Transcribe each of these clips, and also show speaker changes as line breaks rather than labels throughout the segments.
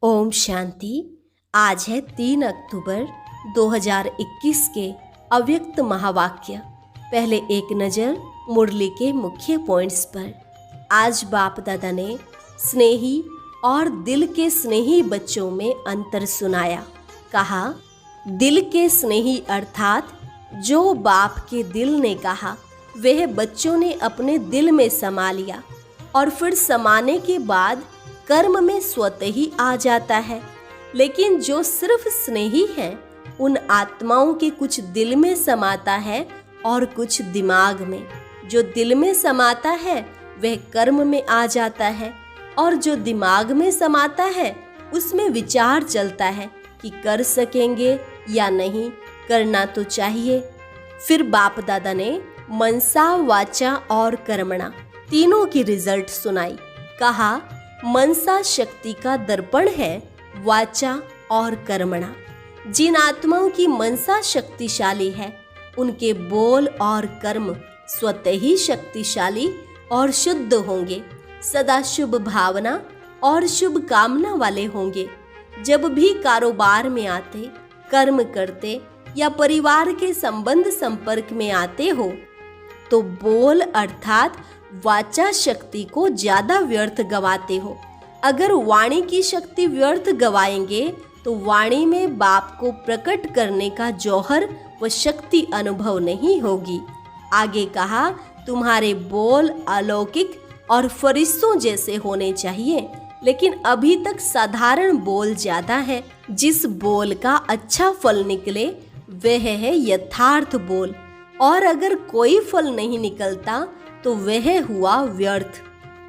ओम शांति। आज है 3 अक्टूबर 2021 के अव्यक्त महावाक्य। पहले एक नज़र मुरली के मुख्य पॉइंट्स पर। आज बाप दादा ने स्नेही और दिल के स्नेही बच्चों में अंतर सुनाया। कहा, दिल के स्नेही अर्थात जो बाप के दिल ने कहा वह बच्चों ने अपने दिल में समा लिया और फिर समाने के बाद कर्म में स्वतः ही आ जाता है। लेकिन जो सिर्फ स्नेही है उन आत्माओं के कुछ दिल में समाता है और कुछ दिमाग में। जो दिल में समाता है वह कर्म में आ जाता है और जो दिमाग में समाता है उसमें विचार चलता है कि कर सकेंगे या नहीं, करना तो चाहिए। फिर बाप दादा ने मनसा, वाचा और कर्मणा तीनों की रिजल्ट सुनाई। कहा, मनसा शक्ति का दर्पण है, वाचा और कर्मणा। जिन आत्माओं की मनसा शक्तिशाली है उनके बोल और कर्म स्वतः ही शक्तिशाली और शुद्ध होंगे, सदा शुभ भावना और शुभ कामना वाले होंगे। जब भी कारोबार में आते, कर्म करते या परिवार के संबंध संपर्क में आते हो तो बोल अर्थात वाचा शक्ति को ज्यादा व्यर्थ गवाते हो। अगर वाणी की शक्ति व्यर्थ गवाएंगे तो वाणी में बाप को प्रकट करने का जौहर व शक्ति अनुभव नहीं होगी। आगे कहा, तुम्हारे बोल अलौकिक और फरिश्तों जैसे होने चाहिए, लेकिन अभी तक साधारण बोल ज्यादा है। जिस बोल का अच्छा फल निकले वह है यथार्थ बोल, और अगर कोई फल नहीं निकलता तो वह हुआ व्यर्थ।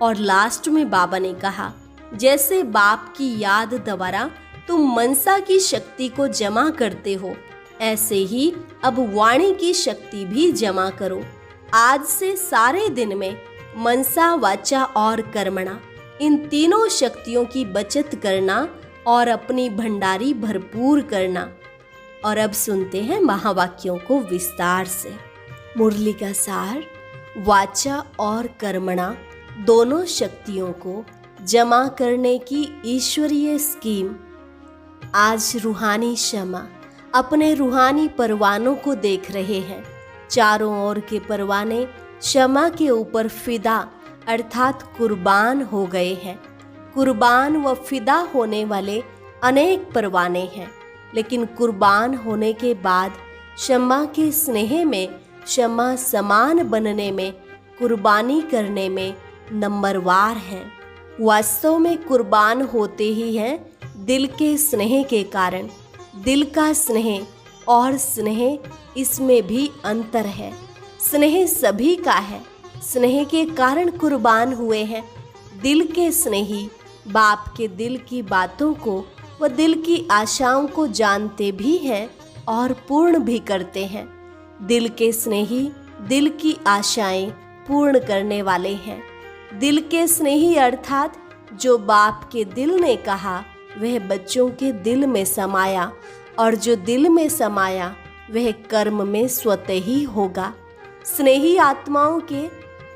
और लास्ट में बाबा ने कहा, जैसे बाप की याद द्वारा तुम मनसा की शक्ति को जमा करते हो, ऐसे ही अब वाणी की शक्ति भी जमा करो। आज से सारे दिन में मनसा, वाचा और कर्मणा इन तीनों शक्तियों की बचत करना और अपनी भंडारी भरपूर करना। और अब सुनते हैं महावाक्यों को विस्तार से। मुरली का सार, वाचा और कर्मणा दोनों शक्तियों को जमा करने की ईश्वरीय स्कीम। आज रूहानी शमा अपने रूहानी परवानों को देख रहे हैं। चारों ओर के परवाने शमा के ऊपर फिदा अर्थात कुर्बान हो गए हैं। कुर्बान व फिदा होने वाले अनेक परवाने हैं, लेकिन कुर्बान होने के बाद शमा के स्नेह में, शमा समान बनने में, कुर्बानी करने में नंबरवार हैं। वास्तव में कुर्बान होते ही हैं दिल के स्नेह के कारण। दिल का स्नेह और स्नेह इसमें भी अंतर है। स्नेह सभी का है, स्नेह के कारण कुर्बान हुए हैं। दिल के स्नेही बाप के दिल की बातों को व दिल की आशाओं को जानते भी हैं और पूर्ण भी करते हैं। दिल के स्नेही दिल की आशाएं पूर्ण करने वाले हैं। दिल के स्नेही अर्थात जो बाप के दिल ने कहा वह बच्चों के दिल में समाया, और जो दिल में समाया वह कर्म में स्वतः ही होगा। स्नेही आत्माओं के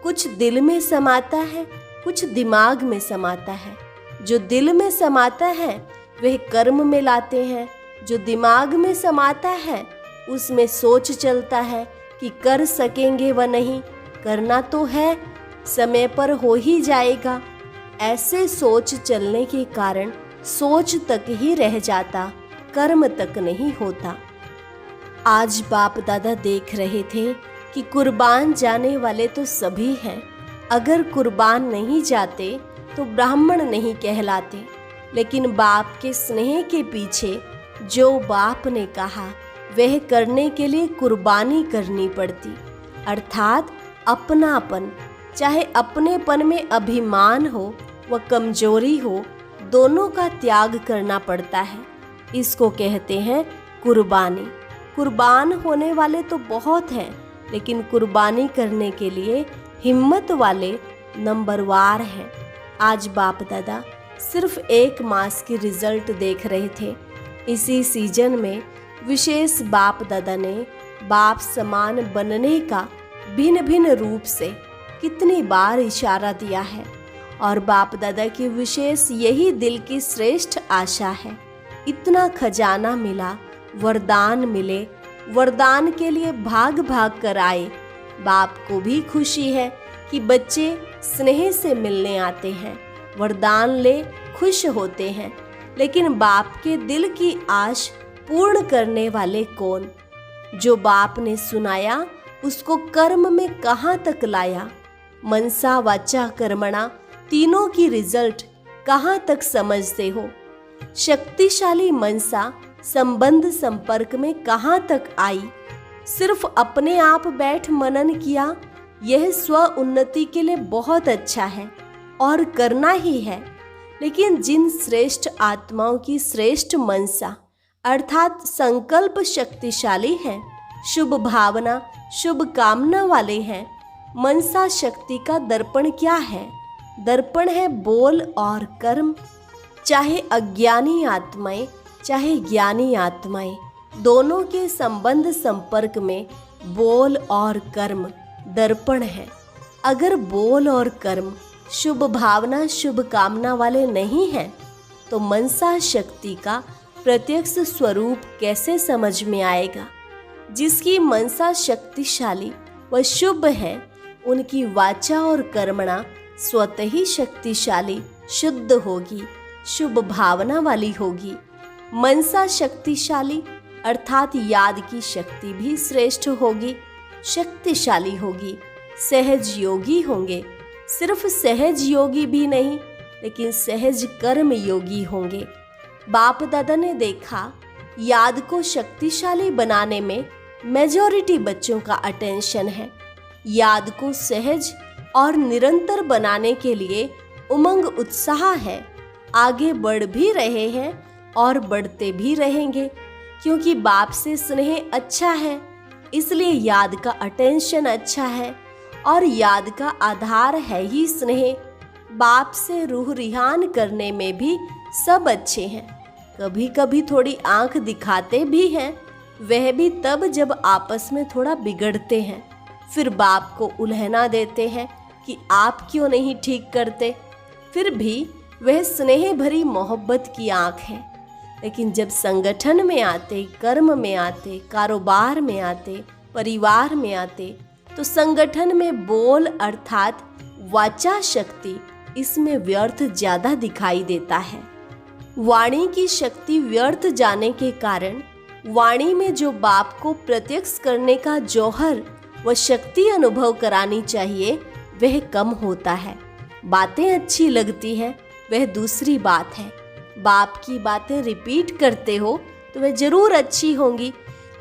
कुछ दिल में समाता है, कुछ दिमाग में समाता है। जो दिल में समाता है वह कर्म में लाते हैं। जो दिमाग में समाता है उसमें सोच चलता है कि कर सकेंगे व नहीं, करना तो है, समय पर हो ही जाएगा। ऐसे सोच चलने के कारण सोच तक ही रह जाता, कर्म तक नहीं होता। आज बाप दादा देख रहे थे कि कुर्बान जाने वाले तो सभी हैं। अगर कुर्बान नहीं जाते तो ब्राह्मण नहीं कहलाते। लेकिन बाप के स्नेह के पीछे जो बाप ने कहा वह करने के लिए कुर्बानी करनी पड़ती, अर्थात अपनापन। चाहे अपनेपन में अभिमान हो व कमजोरी हो, दोनों का त्याग करना पड़ता है। इसको कहते हैं कुर्बानी। कुर्बान होने वाले तो बहुत हैं, लेकिन कुर्बानी करने के लिए हिम्मत वाले नंबरवार हैं। आज बाप दादा सिर्फ 1 मास की रिजल्ट देख रहे थे। इसी सीजन में विशेष बाप दादा ने बाप समान बनने का भिन्न भिन्न रूप से कितनी बार इशारा दिया है, और बाप दादा की विशेष यही दिल की श्रेष्ठ आशा है। इतना खजाना मिला, वरदान मिले, वरदान के लिए भाग भाग कर आए। बाप को भी खुशी है कि बच्चे स्नेह से मिलने आते हैं, वरदान ले खुश होते हैं। लेकिन बाप के दिल की आश पूर्ण करने वाले कौन? जो बाप ने सुनाया उसको कर्म में कहाँ तक लाया? मनसा वाचा कर्मणा तीनों की रिजल्ट कहाँ तक समझते हो? शक्तिशाली मनसा संबंध संपर्क में कहाँ तक आई? सिर्फ अपने आप बैठ मनन किया, यह स्व उन्नति के लिए बहुत अच्छा है और करना ही है। लेकिन जिन श्रेष्ठ आत्माओं की श्रेष्ठ मनसा अर्थात संकल्प शक्तिशाली है, शुभ भावना शुभ कामना वाले हैं, मनसा शक्ति का दर्पण क्या है? दर्पण है बोल और कर्म। चाहे अज्ञानी आत्माएं चाहे ज्ञानी आत्माएं, दोनों के संबंध संपर्क में बोल और कर्म दर्पण है। अगर बोल और कर्म शुभ भावना शुभ कामना वाले नहीं हैं, तो मनसा शक्ति का प्रत्यक्ष स्वरूप कैसे समझ में आएगा? जिसकी मनसा शक्तिशाली व शुभ है, उनकी वाचा और कर्मणा स्वतः ही शक्तिशाली शुद्ध होगी, शुभ भावना वाली होगी। मनसा शक्तिशाली अर्थात याद की शक्ति भी श्रेष्ठ होगी, शक्तिशाली होगी, सहज योगी होंगे। सिर्फ सहज योगी भी नहीं, लेकिन सहज कर्म योगी होंगे। बाप दादा ने देखा, याद को शक्तिशाली बनाने में मेजॉरिटी बच्चों का अटेंशन है। याद को सहज और निरंतर बनाने के लिए उमंग उत्साह है। आगे बढ़ भी रहे हैं और बढ़ते भी रहेंगे, क्योंकि बाप से स्नेह अच्छा है, इसलिए याद का अटेंशन अच्छा है। और याद का आधार है ही स्नेह। बाप से रूह रिहान करने में भी सब अच्छे हैं। कभी कभी थोड़ी आंख दिखाते भी हैं, वह भी तब जब आपस में थोड़ा बिगड़ते हैं। फिर बाप को उल्हना देते हैं कि आप क्यों नहीं ठीक करते। फिर भी वह स्नेह भरी मोहब्बत की आंख है। लेकिन जब संगठन में आते, कर्म में आते, कारोबार में आते, परिवार में आते, तो संगठन में बोल अर्थात वाचा शक्ति, इसमें व्यर्थ ज्यादा दिखाई देता है। वाणी की शक्ति व्यर्थ जाने के कारण वाणी में जो बाप को प्रत्यक्ष करने का जौहर व शक्ति अनुभव करानी चाहिए, वह कम होता है। बातें अच्छी लगती हैं, वह दूसरी बात है। बाप की बातें रिपीट करते हो तो वह जरूर अच्छी होंगी,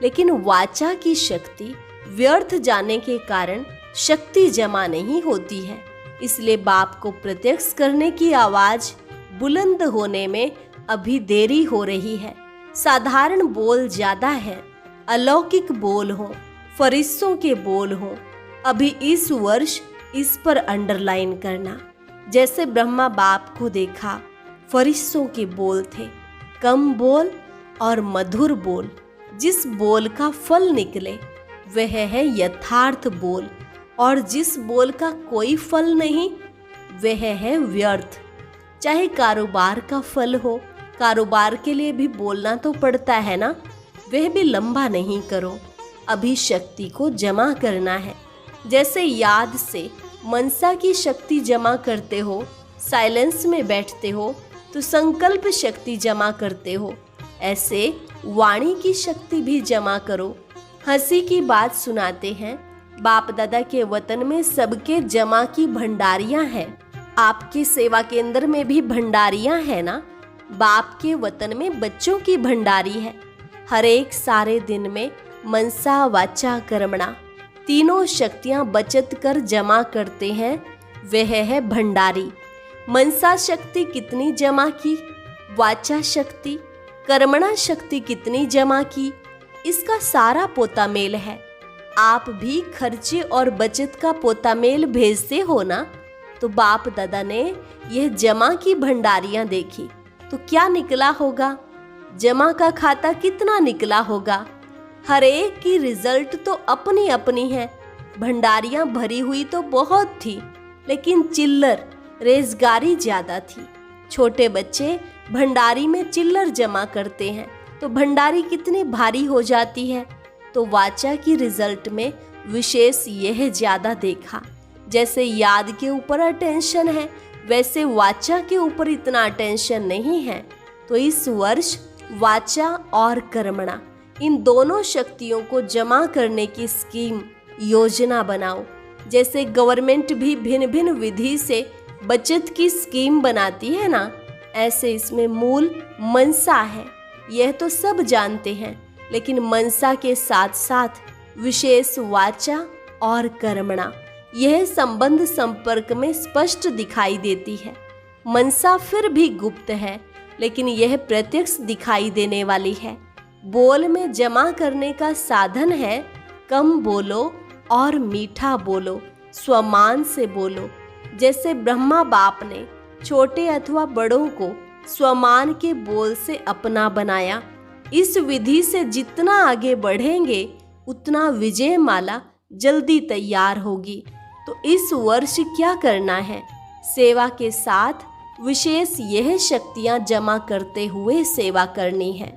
लेकिन वाचा की शक्ति व्यर्थ जाने के कारण शक्ति जमा नहीं होती है। इसलिए बाप को प्रत्यक्ष करने की आवाज बुलंद होने में अभी देरी हो रही है। साधारण बोल ज्यादा है, अलौकिक बोल हो, फरिश्तों के बोल हो। अभी इस वर्ष इस पर अंडरलाइन करना। जैसे ब्रह्मा बाप को देखा, फरिश्तों के बोल थे, कम बोल और मधुर बोल। जिस बोल का फल निकले वह है यथार्थ बोल, और जिस बोल का कोई फल नहीं वह है व्यर्थ। चाहे कारोबार का फल हो, कारोबार के लिए भी बोलना तो पड़ता है ना, वह भी लंबा नहीं करो। अभी शक्ति को जमा करना है। जैसे याद से मनसा की शक्ति जमा करते हो, साइलेंस में बैठते हो तो संकल्प शक्ति जमा करते हो, ऐसे वाणी की शक्ति भी जमा करो। हंसी की बात सुनाते हैं, बाप दादा के वतन में सबके जमा की भंडारियां हैं। आपके सेवा केंद्र में भी भंडारियां हैं ना। बाप के वतन में बच्चों की भंडारी है। हर एक सारे दिन में मनसा वाचा कर्मणा तीनों शक्तियां बचत कर जमा करते हैं, वह है भंडारी। मनसा शक्ति कितनी जमा की, वाचा शक्ति, कर्मणा शक्ति कितनी जमा की, इसका सारा पोता मेल है। आप भी खर्चे और बचत का पोता मेल भेजते हो ना। तो बाप दादा ने यह जमा की भंडारियां देखी तो क्या निकला होगा, जमा का खाता कितना निकला होगा। हर एक की रिजल्ट तो अपनी अपनी है। भंडारियां भरी हुई तो बहुत थी, लेकिन चिल्लर रेजगारी ज़्यादा थी। छोटे बच्चे भंडारी में चिल्लर जमा करते हैं तो भंडारी कितनी भारी हो जाती है। तो वाचा की रिजल्ट में विशेष यह ज़्यादा देखा। जैसे याद के ऊपर अटेंशन है, वैसे वाचा के ऊपर इतना अटेंशन नहीं है। तो इस वर्ष वाचा और कर्मणा इन दोनों शक्तियों को जमा करने की स्कीम योजना बनाओ। जैसे गवर्नमेंट भी भिन्न भिन्न विधि से बचत की स्कीम बनाती है ना, ऐसे इसमें मूल मनसा है। यह तो सब जानते हैं, लेकिन मनसा के साथ साथ विशेष वाचा और कर्मणा यह संबंध संपर्क में स्पष्ट दिखाई देती है। मनसा फिर भी गुप्त है, लेकिन यह प्रत्यक्ष दिखाई देने वाली है। बोल में जमा करने का साधन है कम बोलो और मीठा बोलो, स्वमान से बोलो। जैसे ब्रह्मा बाप ने छोटे अथवा बड़ों को स्वमान के बोल से अपना बनाया। इस विधि से जितना आगे बढ़ेंगे उतना विजय माला जल्दी तैयार होगी। तो इस वर्ष क्या करना है? सेवा के साथ विशेष यह शक्तियां जमा करते हुए सेवा करनी है।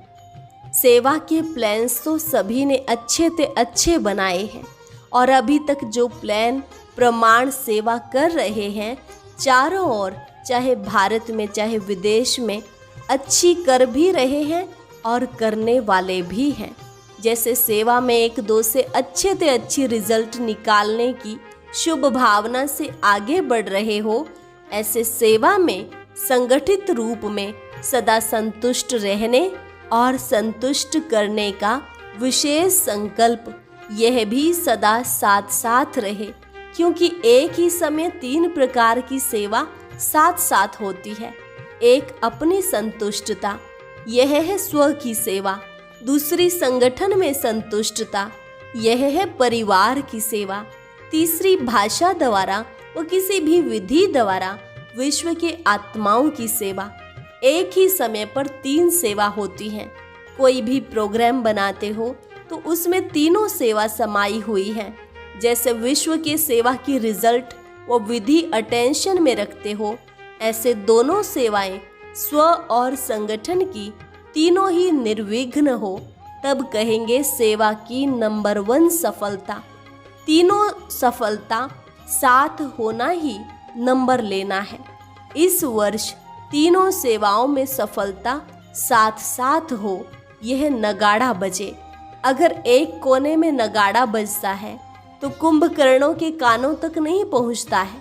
सेवा के प्लान्स तो सभी ने अच्छे बनाए हैं और अभी तक जो प्लान प्रमाण सेवा कर रहे हैं चारों ओर, चाहे भारत में चाहे विदेश में, अच्छी कर भी रहे हैं और करने वाले भी हैं। जैसे सेवा में एक दो से अच्छी रिजल्ट निकालने की शुभ भावना से आगे बढ़ रहे हो, ऐसे सेवा में संगठित रूप में सदा संतुष्ट रहने और संतुष्ट करने का विशेष संकल्प यह भी सदा साथ साथ रहे। क्योंकि एक ही समय 3 प्रकार की सेवा साथ साथ होती है। एक अपनी संतुष्टता, यह है स्व की सेवा। दूसरी संगठन में संतुष्टता, यह है परिवार की सेवा। तीसरी भाषा द्वारा व किसी भी विधि द्वारा विश्व के आत्माओं की सेवा। एक ही समय पर 3 सेवा होती हैं। कोई भी प्रोग्राम बनाते हो तो उसमें तीनों सेवा समाई हुई है। जैसे विश्व के सेवा की रिजल्ट वो विधि अटेंशन में रखते हो, ऐसे दोनों सेवाएं स्व और संगठन की तीनों ही निर्विघ्न हो, तब कहेंगे सेवा की नंबर 1 सफलता। तीनों सफलता साथ होना ही नंबर लेना है। इस वर्ष तीनों सेवाओं में सफलता साथ साथ हो, यह नगाड़ा बजे। अगर एक कोने में नगाड़ा बजता है तो कुंभकर्णों के कानों तक नहीं पहुंचता है।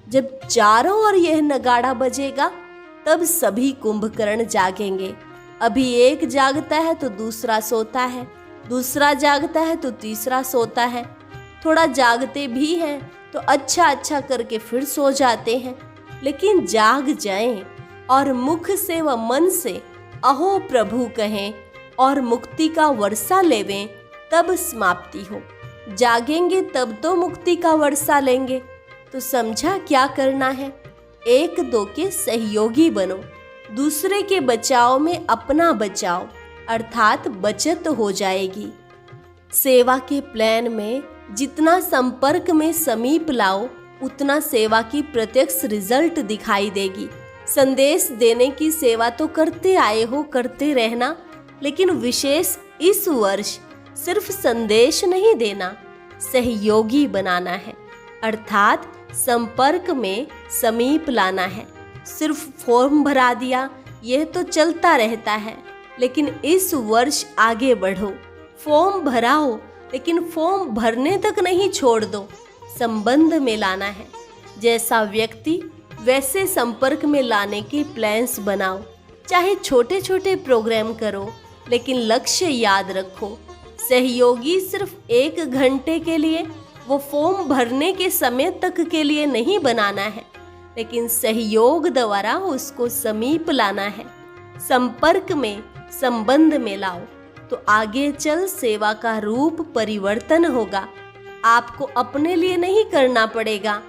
जब चारों ओर यह नगाड़ा बजेगा तब सभी कुंभकर्ण जागेंगे। अभी एक जागता है तो दूसरा सोता है, दूसरा जागता है तो तीसरा सोता है, थोड़ा जागते भी हैं तो अच्छा करके फिर सो जाते हैं। लेकिन जाग जाएं और मुख से व मन से अहो प्रभु कहें और मुक्ति का वर्षा लेवें, तब समाप्ति हो। जागेंगे तब तो मुक्ति का वर्षा लेंगे। तो समझा क्या करना है? 1-2 के सहयोगी बनो, दूसरे के बचाव में अपना बचाओ, अर्थात बचत हो जाएगी। सेवा के प्लान में जितना संपर्क में समीप लाओ उतना सेवा की प्रत्यक्ष रिजल्ट दिखाई देगी। संदेश देने की सेवा तो करते आए हो, करते रहना, लेकिन विशेष इस वर्ष सिर्फ संदेश नहीं देना, सहयोगी बनाना है, अर्थात संपर्क में समीप लाना है। सिर्फ फॉर्म भरा दिया यह तो चलता रहता है, लेकिन इस वर्ष आगे बढ़ो। फॉर्म भराओ लेकिन फॉर्म भरने तक नहीं छोड़ दो, संबंध में लाना है। जैसा व्यक्ति वैसे संपर्क में लाने के प्लान्स बनाओ। चाहे छोटे छोटे प्रोग्राम करो, लेकिन लक्ष्य याद रखो। सहयोगी सिर्फ 1 घंटे के लिए, वो फॉर्म भरने के समय तक के लिए नहीं बनाना है, लेकिन सहयोग द्वारा उसको समीप लाना है। संपर्क में संबंध में लाओ तो आगे चल सेवा का रूप परिवर्तन होगा। आपको अपने लिए नहीं करना पड़ेगा,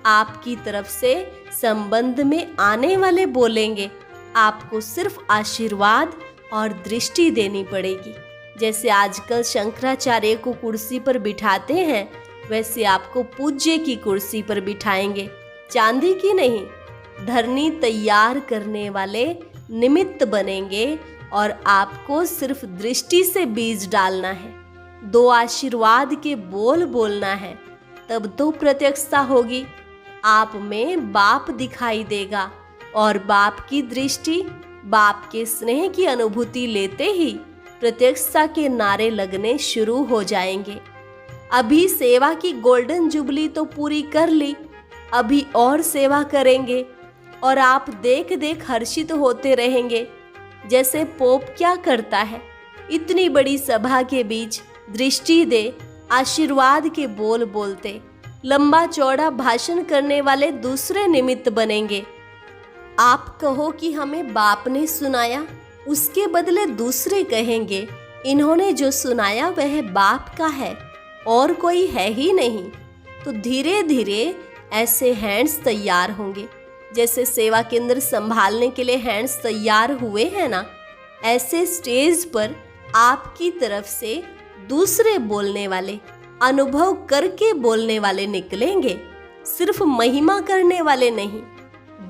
आपकी तरफ से संबंध में आने वाले बोलेंगे। आपको सिर्फ आशीर्वाद और दृष्टि देनी पड़ेगी। जैसे आजकल शंकराचार्य को कुर्सी पर बिठाते हैं, वैसे आपको पूज्य की कुर्सी पर बिठाएंगे, चांदी की नहीं। धरनी तैयार करने वाले निमित्त बनेंगे और आपको सिर्फ दृष्टि से बीज डालना है, 2 आशीर्वाद के बोल बोलना है, तब तो प्रत्यक्षता होगी। आप में बाप दिखाई देगा और बाप की दृष्टि, बाप के स्नेह की अनुभूति लेते ही प्रत्यक्षता के नारे लगने शुरू हो जाएंगे। अभी सेवा की गोल्डन जुबली तो पूरी कर ली, अभी और सेवा करेंगे और आप देख देख हर्षित होते रहेंगे। जैसे पोप क्या करता है, इतनी बड़ी सभा के बीच दृष्टि दे, आशीर्वाद के बोल बोलते, लंबा चौड़ा भाषण करने वाले दूसरे निमित्त बनेंगे। आप कहो कि हमें बाप ने सुनाया, उसके बदले दूसरे कहेंगे इन्होंने जो सुनाया वह बाप का है और कोई है ही नहीं। तो धीरे धीरे ऐसे हैंड्स तैयार होंगे, जैसे सेवा केंद्र संभालने के लिए हैंड्स तैयार हुए हैं ना, ऐसे स्टेज पर आपकी तरफ से दूसरे बोलने वाले, अनुभव करके बोलने वाले निकलेंगे। सिर्फ महिमा करने वाले नहीं,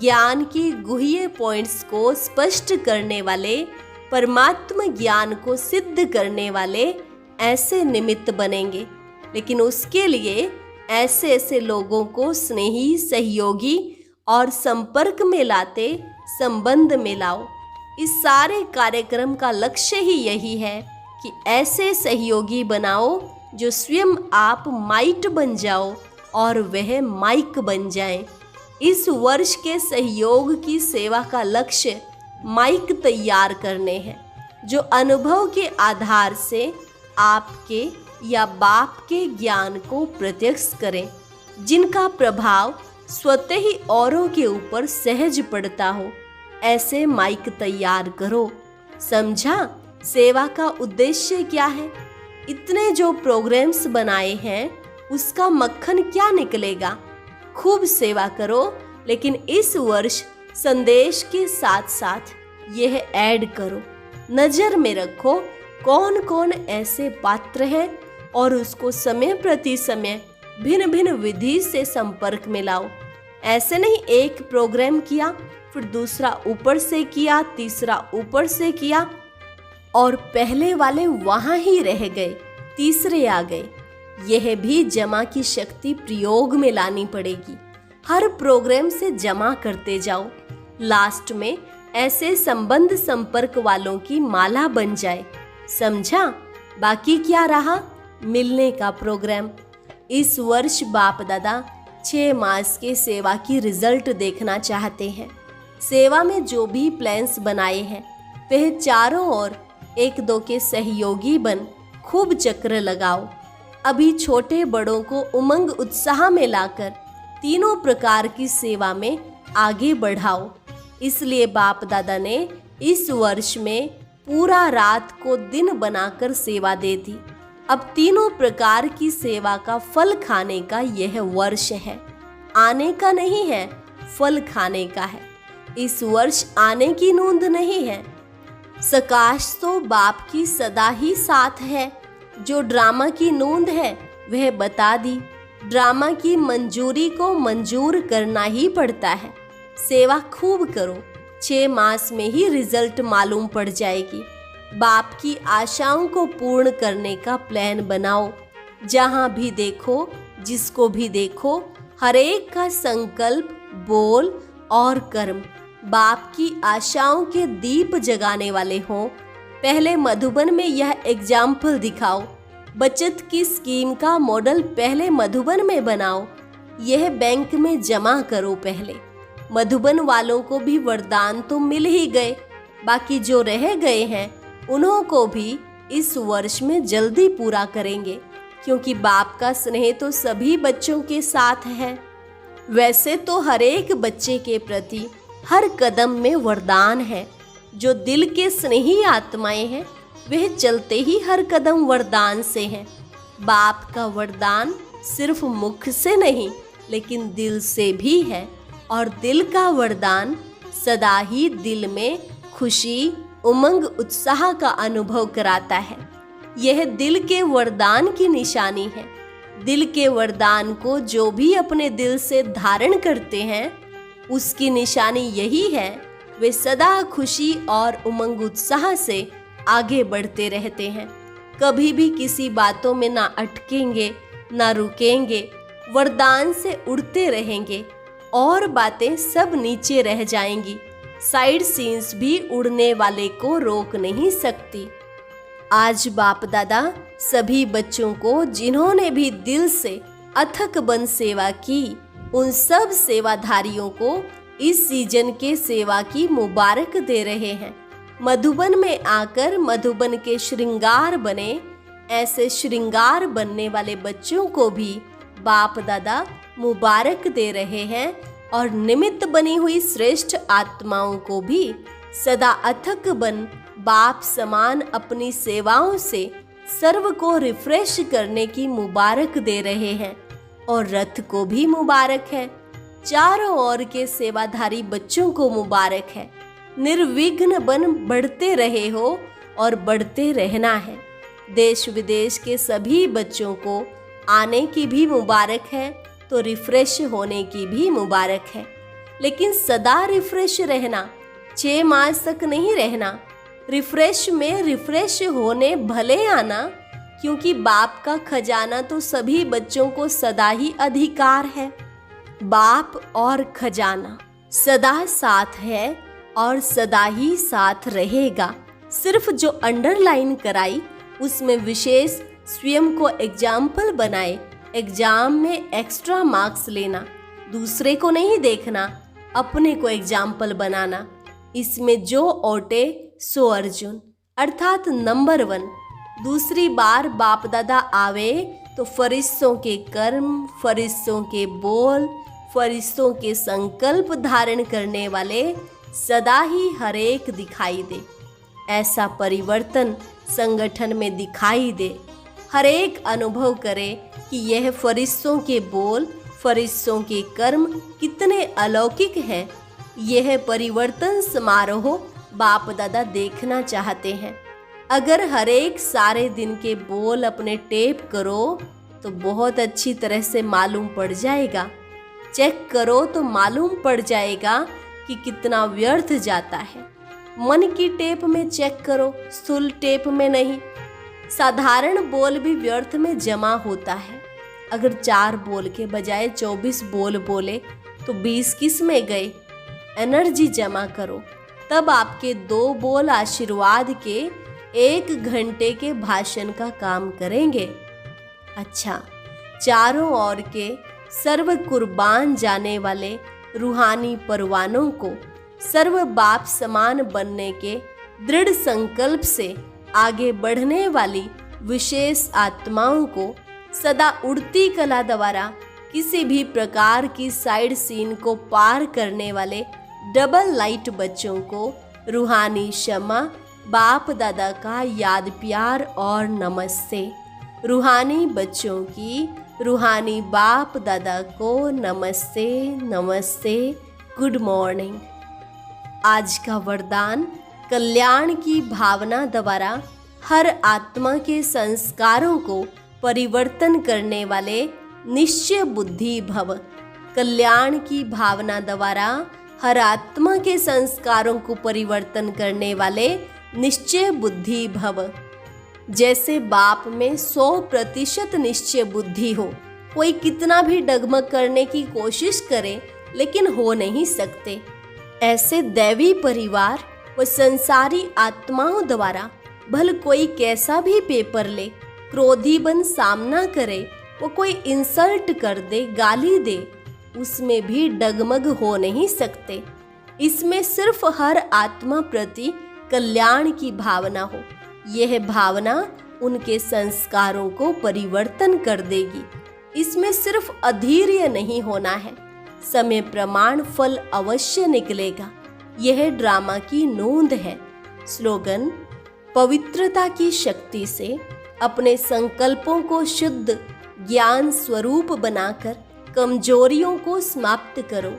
ज्ञान की गुह्य पॉइंट्स को स्पष्ट करने वाले, परमात्म ज्ञान को सिद्ध करने वाले ऐसे निमित्त बनेंगे। लेकिन उसके लिए ऐसे ऐसे लोगों को स्नेही, सहयोगी और संपर्क में लाते, संबंध में लाओ। इस सारे कार्यक्रम का लक्ष्य ही यही है कि ऐसे सहयोगी बनाओ जो स्वयं आप माइट बन जाओ और वह माइक बन जाए। इस वर्ष के सहयोग की सेवा का लक्ष्य माइक तैयार करने हैं, जो अनुभव के आधार से आपके या बाप के ज्ञान को प्रत्यक्ष करें, जिनका प्रभाव स्वतः ही औरों के ऊपर सहज पड़ता हो। ऐसे माइक तैयार करो। समझा सेवा का उद्देश्य क्या है? इतने जो प्रोग्राम्स बनाए हैं उसका मक्खन क्या निकलेगा? खूब सेवा करो, लेकिन इस वर्ष संदेश के साथ साथ यह ऐड करो। नजर में रखो कौन कौन ऐसे पात्र हैं और उसको समय प्रति समय भिन्न भिन्न विधि से संपर्क में लाओ। ऐसे नहीं एक प्रोग्राम किया, फिर दूसरा ऊपर से किया, तीसरा ऊपर से किया और पहले वाले वहां ही रह गए, तीसरे आ गए। यह भी जमा की शक्ति प्रयोग में लानी पड़ेगी। हर प्रोग्राम से जमा करते जाओ, लास्ट में ऐसे संबंध संपर्क वालों की माला बन जाए। समझा? बाकी क्या रहा? मिलने का प्रोग्राम। इस वर्ष बाप दादा 6 मास के सेवा की रिजल्ट देखना चाहते हैं। सेवा में जो भी प्लान्स बनाए हैं वह चारों ओर 1-2 के सहयोगी बन खूब चक्र लगाओ। अभी छोटे बड़ों को उमंग उत्साह में लाकर तीनों प्रकार की सेवा में आगे बढ़ाओ। इसलिए बाप दादा ने इस वर्ष में पूरा रात को दिन बनाकर सेवा दे दी। अब तीनों प्रकार की सेवा का फल खाने का यह वर्ष है। आने का नहीं है, फल खाने का है। इस वर्ष आने की नोंद नहीं है। सकाश तो बाप की सदा ही साथ है। जो ड्रामा की नोंद है वह बता दी। ड्रामा की मंजूरी को मंजूर करना ही पड़ता है। सेवा खूब करो, 6 मास में ही रिजल्ट मालूम पड़ जाएगी। बाप की आशाओं को पूर्ण करने का प्लान बनाओ। जहां भी देखो, जिसको भी देखो, हर एक का संकल्प, बोल और कर्म बाप की आशाओं के दीप जगाने वाले हों। पहले मधुबन में यह एग्जाम्पल दिखाओ। बचत की स्कीम का मॉडल पहले मधुबन में बनाओ। यह बैंक में जमा करो पहले। मधुबन वालों को भी वरदान तो मिल ही गए, बाकी जो रह गए हैं उन्हों को भी इस वर्ष में जल्दी पूरा करेंगे, क्योंकि बाप का स्नेह तो सभी बच्चों के साथ है। वैसे तो हर एक बच्चे के प्रति हर कदम में वरदान है। जो दिल के स्नेही आत्माएं हैं वह चलते ही हर कदम वरदान से हैं। बाप का वरदान सिर्फ मुख से नहीं लेकिन दिल से भी है, और दिल का वरदान सदा ही दिल में खुशी, उमंग, उत्साह का अनुभव कराता है। यह दिल के वरदान की निशानी है। दिल के वरदान को जो भी अपने दिल से धारण करते हैं उसकी निशानी यही है, वे सदा खुशी और उमंग उत्साह से आगे बढ़ते रहते हैं। कभी भी किसी बातों में ना अटकेंगे, ना रुकेंगे, वरदान से उड़ते रहेंगे और बातें सब नीचे रह जाएंगी। साइड सीन्स भी उड़ने वाले को रोक नहीं सकती। आज बाप दादा सभी बच्चों को, जिन्होंने भी दिल से अथक बन सेवा की, उन सब सेवाधारियों को इस सीजन के सेवा की मुबारक दे रहे हैं। मधुबन में आकर मधुबन के श्रृंगार बने, ऐसे श्रृंगार बनने वाले बच्चों को भी बाप दादा मुबारक दे रहे हैं और निमित्त बनी हुई श्रेष्ठ आत्माओं को भी सदा अथक बन बाप समान अपनी सेवाओं से सर्व को रिफ्रेश करने की मुबारक दे रहे हैं। और रथ को भी मुबारक है, चारों ओर के सेवाधारी बच्चों को मुबारक है। निर्विघ्न बन बढ़ते रहे हो और बढ़ते रहना है। देश विदेश के सभी बच्चों को आने की भी मुबारक है, तो रिफ्रेश होने की भी मुबारक है। लेकिन सदा रिफ्रेश रहना, 6 मास तक नहीं रहना। रिफ्रेश में रिफ्रेश होने भले आना, क्योंकि बाप का खजाना तो सभी बच्चों को सदा ही अधिकार है। बाप और खजाना सदा साथ है और सदा ही साथ रहेगा। सिर्फ जो अंडरलाइन कराई उसमें विशेष स्वयं को एग्जाम्पल बनाए। एग्जाम में एक्स्ट्रा मार्क्स लेना, दूसरे को नहीं देखना, अपने को एग्जाम्पल बनाना। इसमें जो ओटे सो अर्जुन, अर्थात नंबर 1। दूसरी बार बाप दादा आवे तो फरिश्तों के कर्म, फरिश्तों के बोल, फरिश्तों के संकल्प धारण करने वाले सदा ही हरेक दिखाई दे। ऐसा परिवर्तन संगठन में दिखाई दे। हरेक अनुभव करे कि यह फरिश्तों के बोल, फरिश्तों के कर्म कितने अलौकिक हैं। यह परिवर्तन समारोह बाप दादा देखना चाहते हैं। अगर हरेक सारे दिन के बोल अपने टेप करो तो बहुत अच्छी तरह से मालूम पड़ जाएगा। चेक करो तो मालूम पड़ जाएगा कि कितना व्यर्थ जाता है। मन की टेप में चेक करो, स्थूल टेप में नहीं। साधारण बोल भी व्यर्थ में जमा होता है। अगर 4 बोल के बजाय 24 बोल बोले तो 20 किस में गए? एनर्जी जमा करो, तब आपके 2 बोल आशीर्वाद के 1 घंटे के भाषण का काम करेंगे। अच्छा, चारों ओर के सर्व कुर्बान जाने वाले रूहानी परवानों को सर्व बाप समान बनने के दृढ़ संकल्प से आगे बढ़ने वाली विशेष आत्माओं को सदा उड़ती कला द्वारा किसी भी प्रकार की साइड सीन को पार करने वाले डबल लाइट बच्चों को रूहानी क्षमा, बाप दादा का याद प्यार और नमस्ते। रूहानी बच्चों की रूहानी बाप दादा को नमस्ते नमस्ते, गुड मॉर्निंग। आज का वरदान कल्याण की भावना द्वारा हर आत्मा के संस्कारों को परिवर्तन करने वाले निश्चय बुद्धि भव। कल्याण की भावना द्वारा हर आत्मा के संस्कारों को परिवर्तन करने वाले निश्चय बुद्धि भव। जैसे बाप में 100% निश्चय बुद्धि हो। कोई कितना भी डगमग करने की कोशिश करे लेकिन हो नहीं सकते। ऐसे दैवी परिवार व संसारी आत्माओं द्वारा भल कोई कैसा भी पेपर ले, क्रोधी बन सामना करे, वो कोई इंसल्ट कर दे, गाली दे, उसमें भी डगमग हो नहीं सकते। इसमें सिर्फ हर आत्मा प्रति कल्याण की भावना हो। यह भावना उनके संस्कारों को परिवर्तन कर देगी। इसमें सिर्फ अधीर्य नहीं होना है, समय प्रमाण फल अवश्य निकलेगा। यह ड्रामा की नोंद है। स्लोगन: पवित्रता की शक्ति से अपने संकल्पों को शुद्ध ज्ञान स्वरूप बनाकर कमजोरियों को समाप्त करो।